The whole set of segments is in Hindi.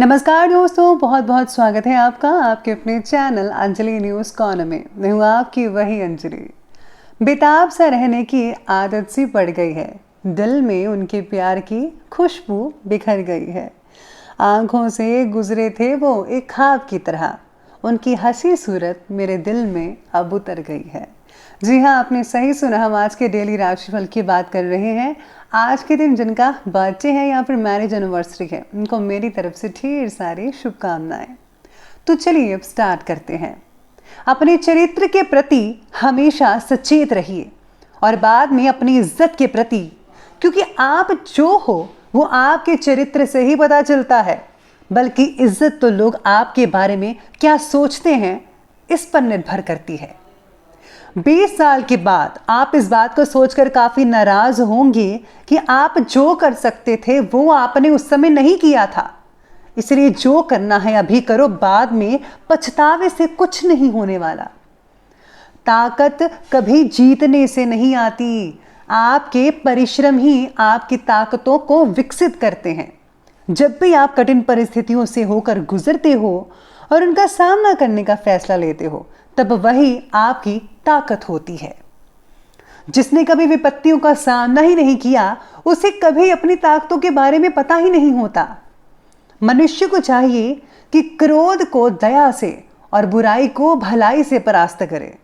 नमस्कार दोस्तों, बहुत बहुत स्वागत है आपका आपके अपने चैनल अंजलि न्यूज़ कॉर्नर में। मैं हूँ आपकी वही अंजलि। बेताब सा रहने की आदत सी पड़ गई है, दिल में उनके प्यार की खुशबू बिखर गई है। आंखों से गुजरे थे वो एक ख्वाब की तरह, उनकी हंसी सूरत मेरे दिल में अब उतर गई है। जी हाँ, आपने सही सुना, हम आज के डेली राशिफल की बात कर रहे हैं। आज के दिन जिनका बर्थडे है या फिर मैरिज एनिवर्सरी है, उनको मेरी तरफ से ढेर सारी शुभकामनाएं। तो चलिए अब स्टार्ट करते हैं। अपने चरित्र के प्रति हमेशा सचेत रहिए और बाद में अपनी इज्जत के प्रति, क्योंकि आप जो हो वो आपके चरित्र से ही पता चलता है, बल्कि इज्जत तो लोग आपके बारे में क्या सोचते हैं इस पर निर्भर करती है। 20 साल के बाद आप इस बात को सोचकर काफी नाराज होंगे कि आप जो कर सकते थे वो आपने उस समय नहीं किया था। इसलिए जो करना है अभी करो, बाद में पछतावे से कुछ नहीं होने वाला। ताकत कभी जीतने से नहीं आती, आपके परिश्रम ही आपकी ताकतों को विकसित करते हैं। जब भी आप कठिन परिस्थितियों से होकर गुजरते हो और उनका सामना करने का फैसला लेते हो, तब वही आपकी ताकत होती है। जिसने कभी विपत्तियों का सामना ही नहीं किया, उसे कभी अपनी ताकतों के बारे में पता ही नहीं होता। मनुष्य को चाहिए कि क्रोध को दया से और बुराई को भलाई से परास्त करे।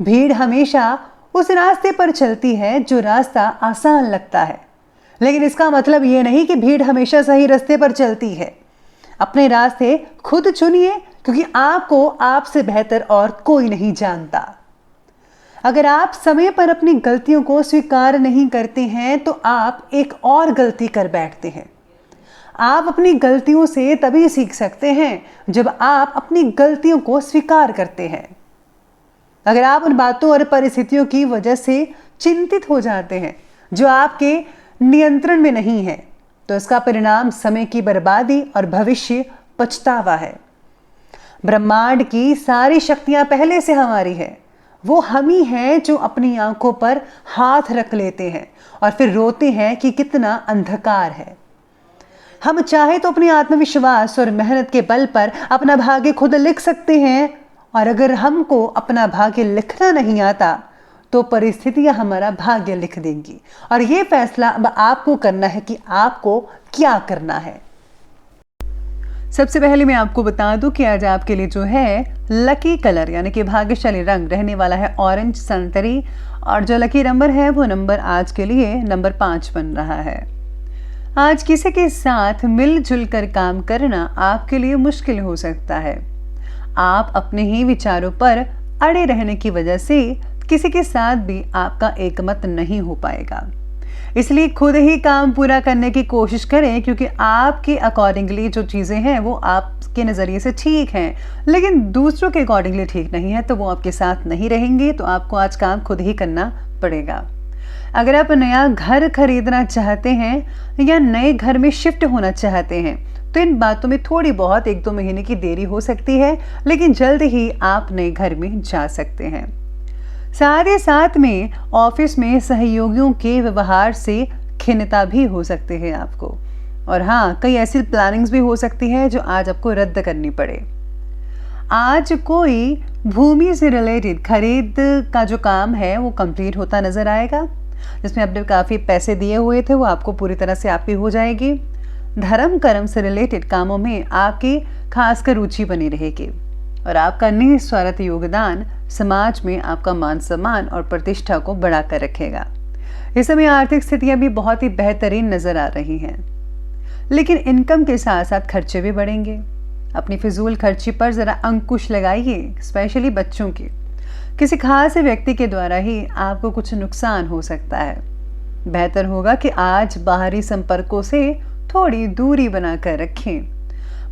भीड़ हमेशा उस रास्ते पर चलती है जो रास्ता आसान लगता है, लेकिन इसका मतलब यह नहीं कि भीड़ हमेशा सही रास्ते पर चलती है। अपने रास्ते खुद चुनिए, क्योंकि आपको आपसे बेहतर और कोई नहीं जानता। अगर आप समय पर अपनी गलतियों को स्वीकार नहीं करते हैं तो आप एक और गलती कर बैठते हैं। आप अपनी गलतियों से तभी सीख सकते हैं जब आप अपनी गलतियों को स्वीकार करते हैं। अगर आप उन बातों और परिस्थितियों की वजह से चिंतित हो जाते हैं जो आपके नियंत्रण में नहीं है, तो इसका परिणाम समय की बर्बादी और भविष्य पछतावा है। ब्रह्मांड की सारी शक्तियां पहले से हमारी है। वो हम ही हैं जो अपनी आंखों पर हाथ रख लेते हैं और फिर रोते हैं कि कितना अंधकार है। हम चाहे तो अपने आत्मविश्वास और मेहनत के बल पर अपना भाग्य खुद लिख सकते हैं, और अगर हमको अपना भाग्य लिखना नहीं आता तो परिस्थितियां हमारा भाग्य लिख देंगी। और ये फैसला अब आपको करना है कि आपको क्या करना है। सबसे पहले मैं आपको बता दूं कि आज आपके लिए जो है लकी कलर यानी कि भाग्यशाली रंग रहने वाला है ऑरेंज संतरी, और जो लकी नंबर है वो नंबर आज के लिए नंबर 5 बन रहा है। आज किसी के साथ मिलजुल कर काम करना आपके लिए मुश्किल हो सकता है। आप अपने ही विचारों पर अड़े रहने की वजह से किसी के साथ भी आपका एकमत नहीं हो पाएगा। इसलिए खुद ही काम पूरा करने की कोशिश करें, क्योंकि आपके अकॉर्डिंगली जो चीज़ें हैं वो आपके नज़रिए से ठीक हैं, लेकिन दूसरों के अकॉर्डिंगली ठीक नहीं है, तो वो आपके साथ नहीं रहेंगे। तो आपको आज काम खुद ही करना पड़ेगा। अगर आप नया घर खरीदना चाहते हैं या नए घर में शिफ्ट होना चाहते हैं तो इन बातों में थोड़ी बहुत 1-2 महीने की देरी हो सकती है, लेकिन जल्द ही आप नए घर में जा सकते हैं। साथ ही साथ में ऑफिस में सहयोगियों के व्यवहार से खिन्नता भी हो सकती है आपको, और हाँ, कई ऐसी प्लानिंग्स भी हो सकती है जो आज आपको रद्द करनी पड़े। आज कोई भूमि से रिलेटेड खरीद का जो काम है वो कंप्लीट होता नजर आएगा। जिसमें आपने काफ़ी पैसे दिए हुए थे वो आपको पूरी तरह से आपकी हो जाएगी। धर्म कर्म से रिलेटेड कामों में आपकी खासकर रुचि बनी रहेगी, और आपका निस्वार्थ योगदान समाज में आपका मान सम्मान और प्रतिष्ठा को बढ़ाकर रखेगा। इस समय आर्थिक स्थितियां भी बहुत ही बेहतरीन नजर आ रही हैं, लेकिन इनकम के साथ साथ खर्चे भी बढ़ेंगे। अपनी फिजूल खर्ची पर जरा अंकुश लगाइए, स्पेशली बच्चों की। किसी खास व्यक्ति के द्वारा ही आपको कुछ नुकसान हो सकता है। बेहतर होगा कि आज बाहरी संपर्कों से थोड़ी दूरी बनाकर रखें।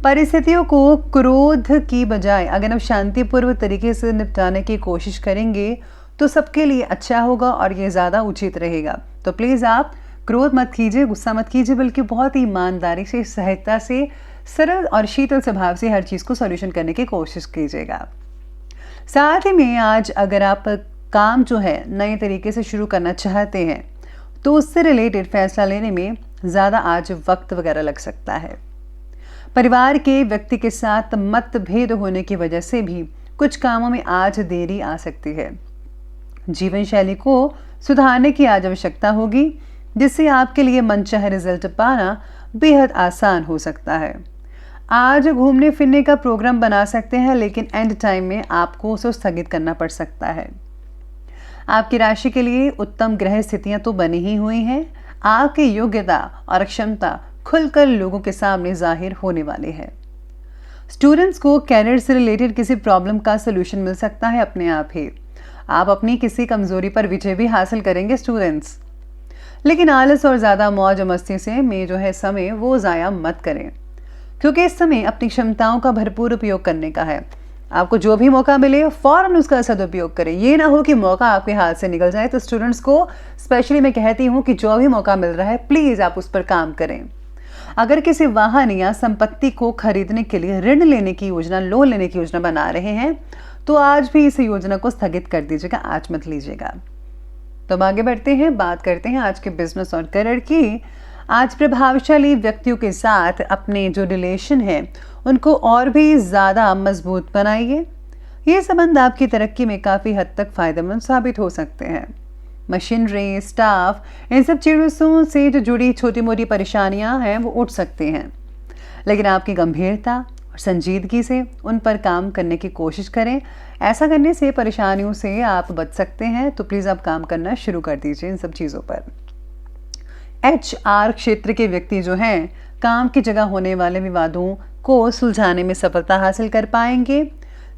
परिस्थितियों को क्रोध की बजाय अगर हम शांतिपूर्वक तरीके से निपटाने की कोशिश करेंगे तो सबके लिए अच्छा होगा और ये ज़्यादा उचित रहेगा। तो प्लीज़ आप क्रोध मत कीजिए, गुस्सा मत कीजिए, बल्कि बहुत ही ईमानदारी से, सहजता से, सरल और शीतल स्वभाव से हर चीज़ को सॉल्यूशन करने की कोशिश कीजिएगा। साथ ही में आज अगर आप काम जो है नए तरीके से शुरू करना चाहते हैं तो उससे रिलेटेड फैसला लेने में ज़्यादा आज वक्त वगैरह लग सकता है। परिवार के व्यक्ति के साथ मतभेद होने की वजह से भी कुछ कामों में आज देरी आ सकती है। जीवन शैली को सुधारने की आज आवश्यकता होगी, जिससे आपके लिए मनचाहे रिजल्ट पाना बेहद आसान हो सकता है। आज घूमने फिरने का प्रोग्राम बना सकते हैं, लेकिन एंड टाइम में आपको उसे स्थगित करना पड़ सकता है। आपकी राशि के लिए उत्तम ग्रह स्थितियां तो बनी ही हुई हैं। आपकी योग्यता और क्षमता खुलकर लोगों के सामने जाहिर होने वाली है। स्टूडेंट्स को कैरियर से रिलेटेड किसी प्रॉब्लम का सलूशन मिल सकता है अपने आप ही। आप अपनी किसी कमजोरी पर विजय भी हासिल करेंगे स्टूडेंट्स। लेकिन आलस और ज़्यादा मौज मस्ती से में जो है समय वो ज़ाया मत करें, क्योंकि इस समय अपनी क्षमताओं का भरपूर उपयोग करने का है। आपको जो भी मौका मिले फौरन उसका सदुपयोग करें। ये ना हो कि मौका आपके हाथ से निकल जाए। तो स्टूडेंट्स को स्पेशली मैं कहती हूँ कि जो भी मौका मिल रहा है प्लीज़ आप उस पर काम करें। अगर किसी वाहन या संपत्ति को खरीदने के लिए ऋण लेने की योजना, लोन लेने की योजना बना रहे हैं, तो आज भी इस योजना को स्थगित कर दीजिएगा, आज मत लीजिएगा। तो अब आगे बढ़ते हैं, बात करते हैं आज के बिजनेस और करियर की। आज प्रभावशाली व्यक्तियों के साथ अपने जो रिलेशन है उनको और भी ज़्यादा मजबूत बनाइए। ये संबंध आपकी तरक्की में काफ़ी हद तक फ़ायदेमंद साबित हो सकते हैं। मशीनरी, स्टाफ, इन सब चीज़ों से जो जुड़ी छोटी मोटी परेशानियां हैं वो उठ सकती हैं, लेकिन आपकी गंभीरता और संजीदगी से उन पर काम करने की कोशिश करें। ऐसा करने से परेशानियों से आप बच सकते हैं। तो प्लीज़ आप काम करना शुरू कर दीजिए इन सब चीज़ों पर। HR क्षेत्र के व्यक्ति जो हैं काम की जगह होने वाले विवादों को सुलझाने में सफलता हासिल कर पाएंगे।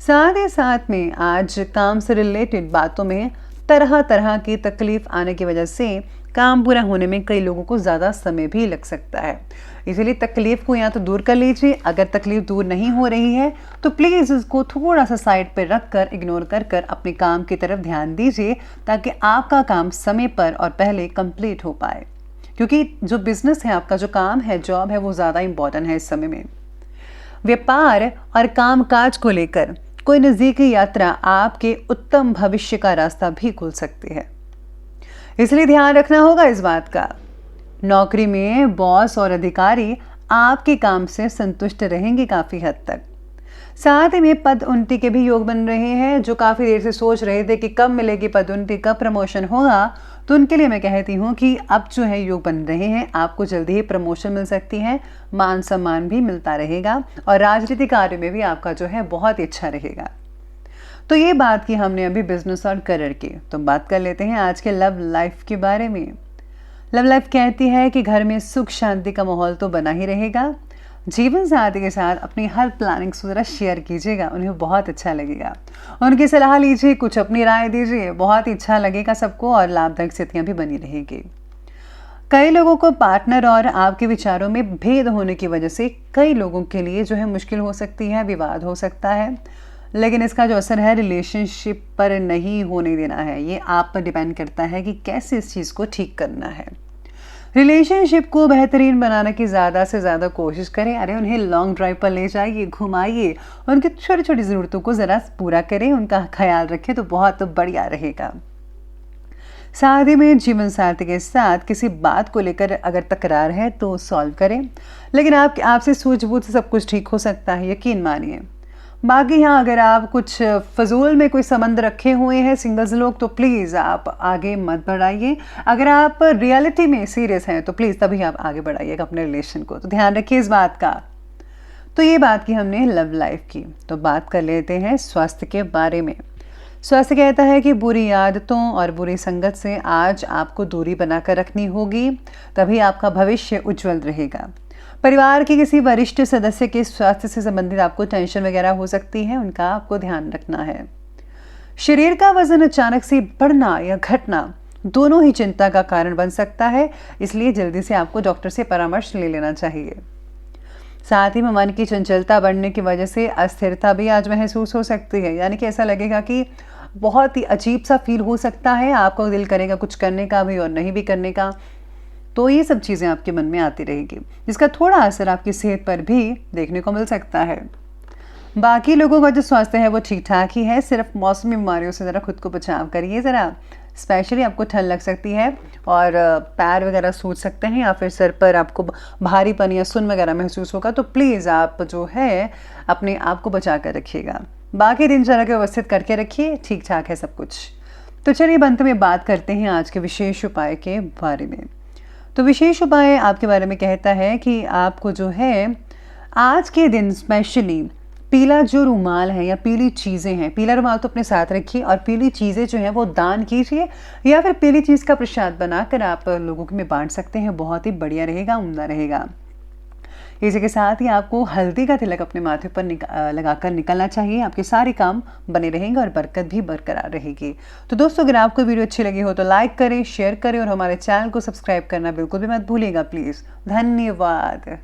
साथ ही साथ में आज काम से रिलेटेड बातों में तरह तरह की तकलीफ आने की वजह से काम पूरा होने में कई लोगों को ज़्यादा समय भी लग सकता है। इसलिए तकलीफ को या तो दूर कर लीजिए। अगर तकलीफ दूर नहीं हो रही है तो प्लीज़ उसको थोड़ा सा साइड पर रख कर, इग्नोर कर अपने काम की तरफ ध्यान दीजिए, ताकि आपका काम समय पर और पहले कंप्लीट हो पाए। क्योंकि जो बिजनेस है, आपका जो काम है, जॉब है, वो ज़्यादा इंपॉर्टेंट है इस समय में। व्यापार और कामकाज को लेकर कोई नज़दीकी यात्रा आपके उत्तम भविष्य का रास्ता भी खुल सकती है, इसलिए ध्यान रखना होगा इस बात का। नौकरी में बॉस और अधिकारी आपके काम से संतुष्ट रहेंगे काफ़ी हद तक। साथ ही में पदोन्नति के भी योग बन रहे हैं। जो काफ़ी देर से सोच रहे थे कि कब मिलेगी पदोन्नति, कब प्रमोशन होगा, तो उनके लिए मैं कहती हूँ कि अब जो है योग बन रहे हैं। आपको जल्दी ही प्रमोशन मिल सकती है, मान सम्मान भी मिलता रहेगा और राजनीतिक कार्य में भी आपका जो है बहुत अच्छा रहेगा। तो ये बात की हमने अभी बिजनेस और करियर की। तो बात कर लेते हैं आज के लव लाइफ के बारे में। लव लाइफ कहती है कि घर में सुख शांति का माहौल तो बना ही रहेगा। जीवन साथी के साथ अपनी हर प्लानिंग ज़रा शेयर कीजिएगा, उन्हें बहुत अच्छा लगेगा। उनकी सलाह लीजिए, कुछ अपनी राय दीजिए, बहुत ही अच्छा लगेगा सबको और लाभदायक स्थितियाँ भी बनी रहेगी। कई लोगों को पार्टनर और आपके विचारों में भेद होने की वजह से कई लोगों के लिए जो है मुश्किल हो सकती है, विवाद हो सकता है, लेकिन इसका जो असर है रिलेशनशिप पर नहीं होने देना है। ये आप पर डिपेंड करता है कि कैसे इस चीज़ को ठीक करना है। रिलेशनशिप को बेहतरीन बनाने की ज़्यादा से ज़्यादा कोशिश करें। अरे उन्हें लॉन्ग ड्राइव पर ले जाइए, घुमाइए, उनकी छोटी छोटी ज़रूरतों को ज़रा पूरा करें, उनका ख्याल रखें, तो बहुत बढ़िया रहेगा। साथ ही में जीवन साथी के साथ किसी बात को लेकर अगर तकरार है तो सॉल्व करें, लेकिन आपसे सूझबूझ से सब कुछ ठीक हो सकता है, यकीन मानिए। बाकी हाँ, अगर आप कुछ फजूल में कोई संबंध रखे हुए हैं सिंगल्स लोग, तो प्लीज़ आप आगे मत बढ़ाइए। अगर आप रियलिटी में सीरियस हैं तो प्लीज़ तभी आप आगे बढ़ाइएगा अपने रिलेशन को, तो ध्यान रखिए इस बात का। तो ये बात की हमने लव लाइफ की। तो बात कर लेते हैं स्वास्थ्य के बारे में। स्वास्थ्य कहता है कि बुरी आदतों और बुरी संगत से आज आपको दूरी बनाकर रखनी होगी, तभी आपका भविष्य उज्जवल रहेगा। परिवार के किसी वरिष्ठ सदस्य के स्वास्थ्य से संबंधित आपको टेंशन वगैरह हो सकती है, उनका आपको ध्यान रखना है। शरीर का वजन अचानक से बढ़ना या घटना दोनों ही चिंता का कारण बन सकता है, इसलिए जल्दी से आपको डॉक्टर से परामर्श ले लेना चाहिए। साथ ही में मन की चंचलता बढ़ने की वजह से अस्थिरता भी आज महसूस हो सकती है, यानी कि ऐसा लगेगा कि बहुत ही अजीब सा फील हो सकता है, आपको दिल करेगा कुछ करने का भी और नहीं भी करने का। तो ये सब चीज़ें आपके मन में आती रहेगी, जिसका थोड़ा असर आपकी सेहत पर भी देखने को मिल सकता है। बाकी लोगों का जो स्वास्थ्य है वो ठीक ठाक ही है, सिर्फ मौसमी बीमारियों से ज़रा खुद को बचाव करिए, ज़रा स्पेशली आपको ठंड लग सकती है और पैर वगैरह सूज सकते हैं या फिर सर पर आपको भारीपन या सुन वगैरह महसूस होगा, तो प्लीज़ आप जो है अपने आप को बचा कर रखिएगा। बाकी दिनचर्या को व्यवस्थित करके रखिए, ठीक ठाक है सब कुछ। तो चलिए अंत में बात करते हैं आज के विशेष उपाय के बारे में। तो विशेष उपाय आपके बारे में कहता है कि आपको जो है आज के दिन स्पेशली पीला जो रुमाल है या पीली चीज़ें हैं, पीला रुमाल तो अपने साथ रखिए और पीली चीज़ें जो हैं वो दान कीजिए या फिर पीली चीज़ का प्रसाद बनाकर आप लोगों में बांट सकते हैं। बहुत ही बढ़िया रहेगा, उम्दा रहेगा। इसी के साथ ही आपको हल्दी का तिलक अपने माथे पर लगाकर निकलना चाहिए। आपके सारे काम बने रहेंगे और बरकत भी बरकरार रहेगी। तो दोस्तों, अगर आपको वीडियो अच्छी लगी हो तो लाइक करें, शेयर करें और हमारे चैनल को सब्सक्राइब करना बिल्कुल भी मत भूलिएगा प्लीज़। धन्यवाद।